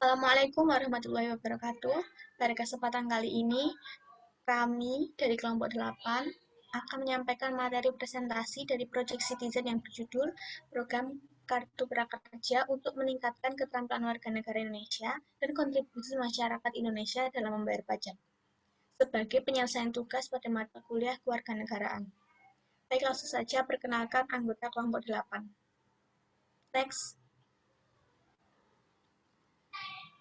Assalamualaikum warahmatullahi wabarakatuh. Pada kesempatan kali ini, kami dari kelompok 8 akan menyampaikan materi presentasi dari Project Citizen yang berjudul Program Kartu Prakerja untuk meningkatkan keterampilan warga negara Indonesia dan kontribusi masyarakat Indonesia dalam membayar pajak sebagai penyelesaian tugas pada mata kuliah kewarganegaraan. Baik, langsung saja perkenalkan anggota kelompok 8. Next.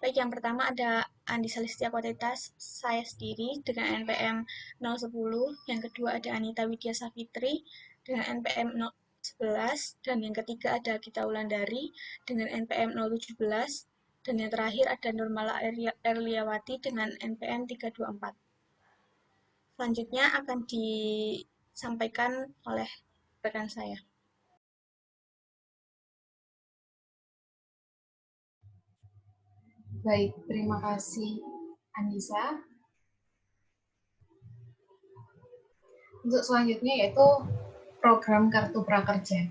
Baik, yang pertama ada Andi Salistia Kotetas, saya sendiri dengan NPM 010, yang kedua ada Anita Widya Safitri dengan NPM 011, dan yang ketiga ada Gita Wulandari dengan NPM 017, dan yang terakhir ada Nurmala Erliawati dengan NPM 324. Selanjutnya akan disampaikan oleh rekan saya. Baik, terima kasih Anissa. Untuk selanjutnya yaitu program Kartu Prakerja.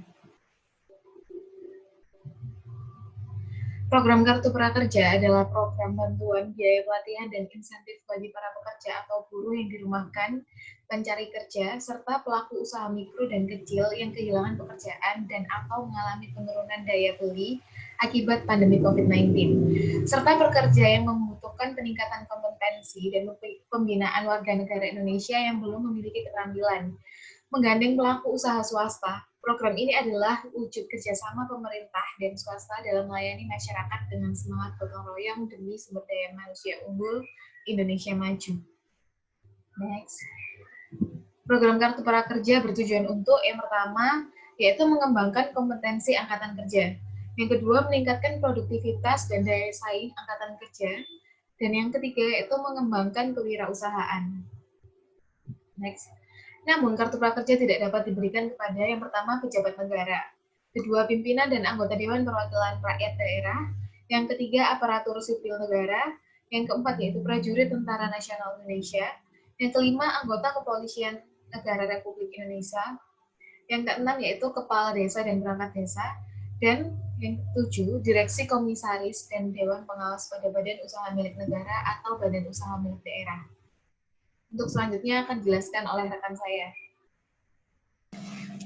Program Kartu Prakerja adalah program bantuan biaya pelatihan dan insentif bagi para pekerja atau buruh yang dirumahkan, pencari kerja, serta pelaku usaha mikro dan kecil yang kehilangan pekerjaan dan atau mengalami penurunan daya beli akibat pandemi COVID-19, serta pekerja yang membutuhkan peningkatan kompetensi dan pembinaan warga negara Indonesia yang belum memiliki keterampilan. Menggandeng pelaku usaha swasta, program ini adalah wujud kerjasama pemerintah dan swasta dalam melayani masyarakat dengan semangat gotong royong demi sumber daya manusia unggul Indonesia maju. Next. Program Kartu Prakerja bertujuan untuk yang pertama, yaitu mengembangkan kompetensi angkatan kerja. Yang kedua, meningkatkan produktivitas dan daya saing angkatan kerja. Dan yang ketiga, yaitu mengembangkan kewirausahaan. Next. Namun, kartu prakerja tidak dapat diberikan kepada yang pertama pejabat negara, kedua pimpinan dan anggota Dewan Perwakilan Rakyat Daerah, yang ketiga aparatur sipil negara, yang keempat yaitu prajurit Tentara Nasional Indonesia, yang kelima anggota Kepolisian Negara Republik Indonesia, yang keenam yaitu kepala desa dan perangkat desa, dan yang ketujuh direksi komisaris dan dewan pengawas pada badan usaha milik negara atau badan usaha milik daerah. Untuk selanjutnya akan dijelaskan oleh rekan saya.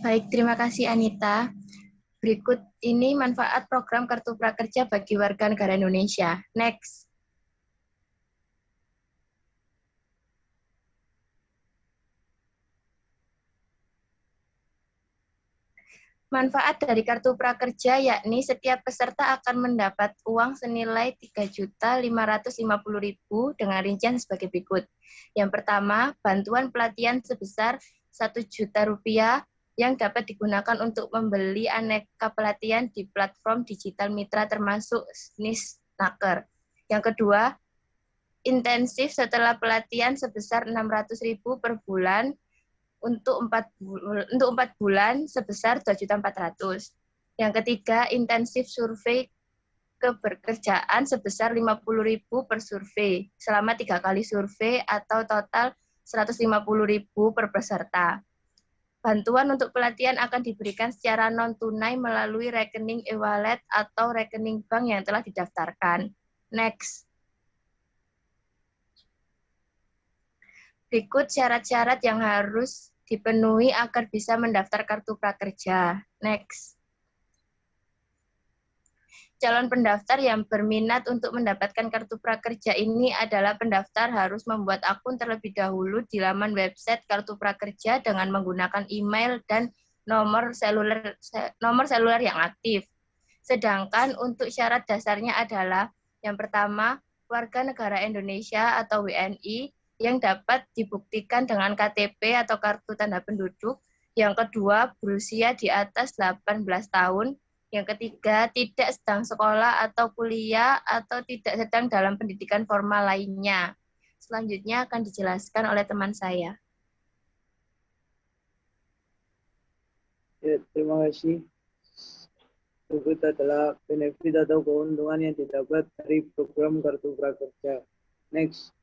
Baik, terima kasih Anita. Berikut ini manfaat program Kartu Prakerja bagi warga negara Indonesia. Next. Manfaat dari Kartu Prakerja yakni setiap peserta akan mendapat uang senilai Rp3.550.000 dengan rincian sebagai berikut. Yang pertama, bantuan pelatihan sebesar Rp1.000.000 yang dapat digunakan untuk membeli aneka pelatihan di platform digital mitra termasuk Snaker. Yang kedua, intensif setelah pelatihan sebesar Rp600.000 per bulan untuk 4 bulan sebesar Rp2.400.000. Yang ketiga, intensif survei keberkerjaan sebesar Rp50.000 per survei selama 3 kali survei atau total Rp150.000 per peserta. Bantuan untuk pelatihan akan diberikan secara non-tunai melalui rekening e-wallet atau rekening bank yang telah didaftarkan. Next. Berikut syarat-syarat yang harus dipenuhi agar bisa mendaftar kartu prakerja. Next. Calon pendaftar yang berminat untuk mendapatkan kartu prakerja ini adalah pendaftar harus membuat akun terlebih dahulu di laman website kartu prakerja dengan menggunakan email dan nomor seluler yang aktif. Sedangkan untuk syarat dasarnya adalah yang pertama, warga negara Indonesia atau WNI yang dapat dibuktikan dengan KTP atau kartu tanda penduduk. Yang kedua, berusia di atas 18 tahun. Yang ketiga, tidak sedang sekolah atau kuliah atau tidak sedang dalam pendidikan formal lainnya. Selanjutnya akan dijelaskan oleh teman saya. Ya, terima kasih. Berikut adalah benefit atau keuntungan yang didapat dari program Kartu Prakerja. Next.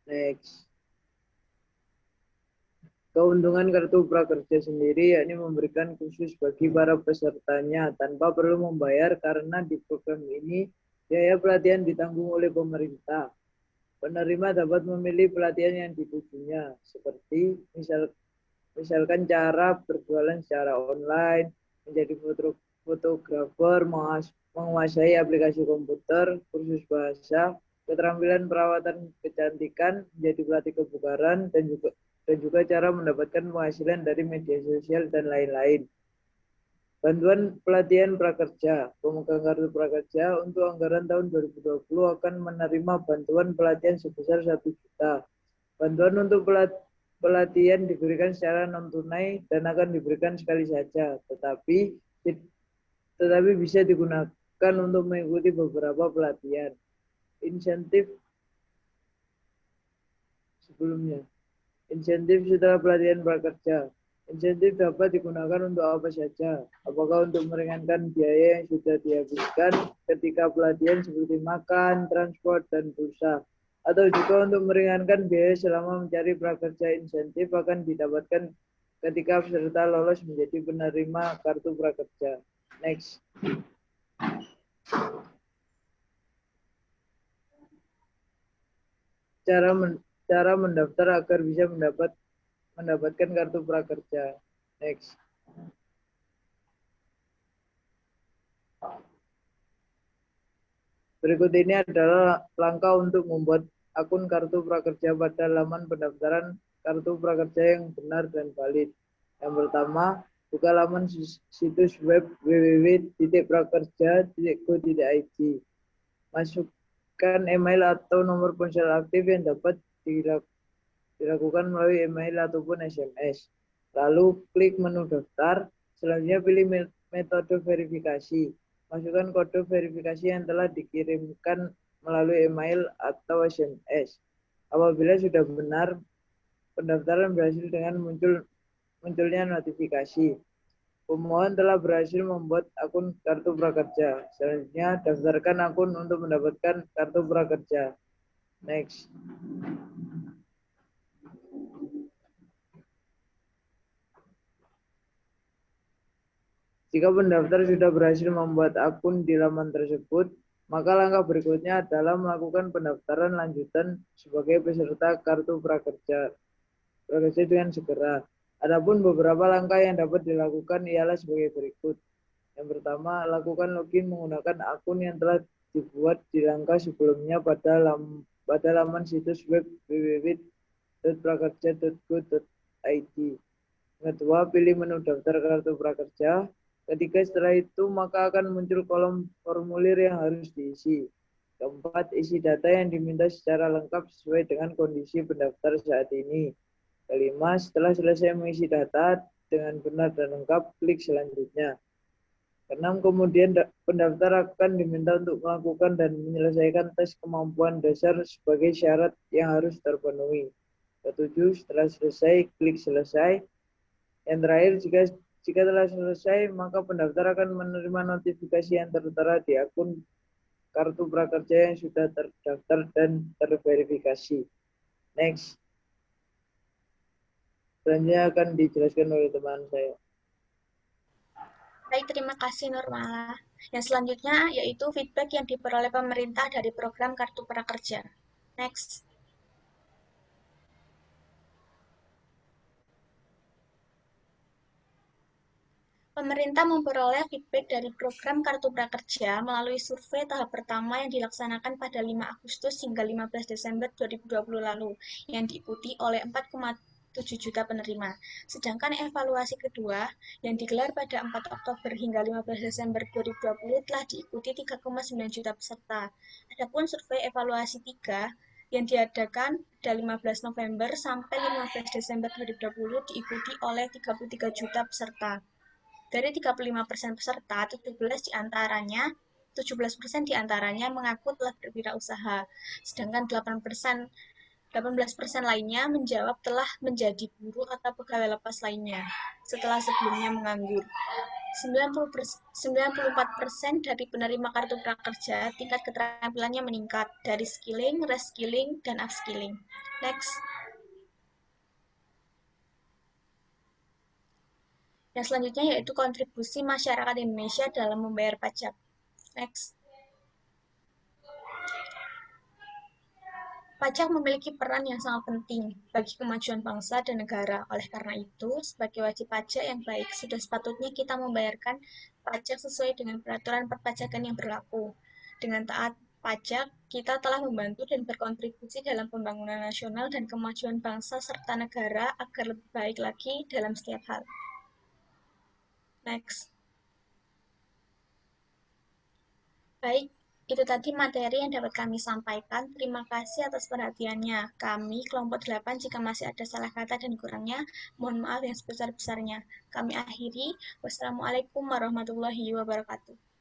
Next. Keuntungan kartu prakerja sendiri yakni memberikan khusus bagi para pesertanya tanpa perlu membayar karena di program ini biaya pelatihan ditanggung oleh pemerintah. Penerima dapat memilih pelatihan yang ditujunya, seperti misalkan cara berjualan secara online, menjadi fotografer, menguasai aplikasi komputer, kursus bahasa, keterampilan perawatan kecantikan, menjadi pelatih kebugaran, dan juga cara mendapatkan penghasilan dari media sosial dan lain-lain. Bantuan pelatihan prakerja. Pemegang kartu prakerja untuk anggaran tahun 2020 akan menerima bantuan pelatihan sebesar 1 juta. Bantuan untuk pelatihan diberikan secara non-tunai dan akan diberikan sekali saja, tetapi bisa digunakan untuk mengikuti beberapa pelatihan. Insentif sebelumnya. Insentif setelah pelatihan prakerja. Insentif dapat digunakan untuk apa saja. Apakah untuk meringankan biaya yang sudah dihabiskan ketika pelatihan seperti makan, transport, dan pulsa. Atau juga untuk meringankan biaya selama mencari prakerja. Insentif akan didapatkan ketika peserta lolos menjadi penerima kartu prakerja. Next. Cara mendaftar agar bisa mendapatkan kartu prakerja. Next. Berikut ini adalah langkah untuk membuat akun kartu prakerja pada laman pendaftaran kartu prakerja yang benar dan valid. Yang pertama, buka laman situs web www.prakerja.go.id. Masukkan email atau nomor ponsel aktif yang dapat dilakukan melalui email ataupun SMS. Lalu klik menu daftar. Selanjutnya pilih metode verifikasi. Masukkan kode verifikasi yang telah dikirimkan melalui email atau SMS. Apabila sudah benar, pendaftaran berhasil dengan munculnya notifikasi. Pemohon telah berhasil membuat akun kartu prakerja. Selanjutnya, daftarkan akun untuk mendapatkan kartu prakerja. Next. Jika pendaftar sudah berhasil membuat akun di laman tersebut, maka langkah berikutnya adalah melakukan pendaftaran lanjutan sebagai peserta kartu prakerja dengan segera. Adapun beberapa langkah yang dapat dilakukan ialah sebagai berikut. Yang pertama, lakukan login menggunakan akun yang telah dibuat di langkah sebelumnya pada laman situs web www.prakerja.go.id. Kedua, pilih menu daftar kartu prakerja. Ketiga, setelah itu maka akan muncul kolom formulir yang harus diisi. Keempat, isi data yang diminta secara lengkap sesuai dengan kondisi pendaftar saat ini. Kelima, setelah selesai mengisi data dengan benar dan lengkap, klik selanjutnya. Keenam, kemudian pendaftar akan diminta untuk melakukan dan menyelesaikan tes kemampuan dasar sebagai syarat yang harus terpenuhi. Ketujuh, setelah selesai, klik selesai. Yang terakhir, jika telah selesai, maka pendaftar akan menerima notifikasi yang tertera di akun kartu prakerja yang sudah terdaftar dan terverifikasi. Next. Selanjutnya akan dijelaskan oleh teman saya. Baik, terima kasih Nurmala. Yang selanjutnya yaitu feedback yang diperoleh pemerintah dari program Kartu Prakerja. Next. Pemerintah memperoleh feedback dari program Kartu Prakerja melalui survei tahap pertama yang dilaksanakan pada 5 Agustus hingga 15 Desember 2020 lalu, yang diikuti oleh 4,7 juta penerima. Sedangkan evaluasi kedua yang digelar pada 4 Oktober hingga 15 Desember 2020 telah diikuti 3,9 juta peserta. Adapun survei evaluasi 3 yang diadakan pada 15 November sampai 15 Desember 2020 diikuti oleh 33 juta peserta. Dari 35% peserta, 17% diantaranya mengaku telah berwirausaha, sedangkan 18% lainnya menjawab telah menjadi buruh atau pegawai lepas lainnya setelah sebelumnya menganggur. 94% dari penerima kartu prakerja tingkat keterampilannya meningkat dari skilling, reskilling, dan upskilling. Next. Yang selanjutnya yaitu kontribusi masyarakat Indonesia dalam membayar pajak. Next. Pajak memiliki peran yang sangat penting bagi kemajuan bangsa dan negara. Oleh karena itu, sebagai wajib pajak yang baik, sudah sepatutnya kita membayarkan pajak sesuai dengan peraturan perpajakan yang berlaku. Dengan taat pajak, kita telah membantu dan berkontribusi dalam pembangunan nasional dan kemajuan bangsa serta negara agar lebih baik lagi dalam setiap hal. Next. Baik, itu tadi materi yang dapat kami sampaikan. Terima kasih atas perhatiannya. Kami, kelompok 8, jika masih ada salah kata dan kurangnya, mohon maaf yang sebesar-besarnya. Kami akhiri. Wassalamualaikum warahmatullahi wabarakatuh.